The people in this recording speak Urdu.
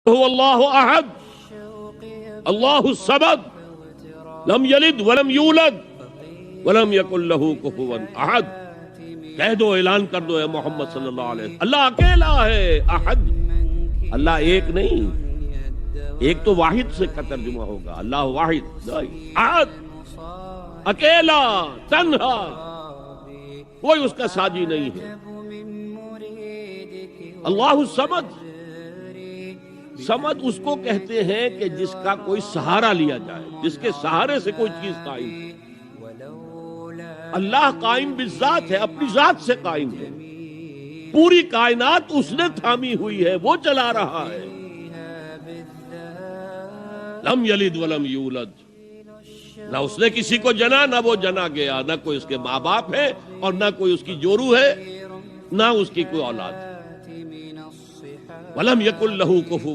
هو اللہ احد اللہ الصمد لم یلد ولم یولد ولم یکن لہ کفوا احد۔ کہہ دو، اعلان کر دو اے محمد صلی اللہ علیہ وسلم، اللہ اکیلا ہے، احد، اللہ ایک نہیں، ایک تو واحد سے کا ترجمہ ہوگا، اللہ واحد، احد، اکیلا، تنہا، کوئی اس کا ساجی نہیں ہے۔ اللہ الصمد، صمد اس کو کہتے ہیں کہ جس کا کوئی سہارا لیا جائے، جس کے سہارے سے کوئی چیز قائم ہے۔ اللہ قائم بالذات ہے، اپنی ذات سے قائم ہے، پوری کائنات اس نے تھامی ہوئی ہے، وہ چلا رہا ہے۔ لم یلد ولم یولد، نہ اس نے کسی کو جنا نہ وہ جنا گیا، نہ کوئی اس کے ماں باپ ہے اور نہ کوئی اس کی جورو ہے، نہ اس کی کوئی اولاد ہے۔ ولم یکن لہ کفوا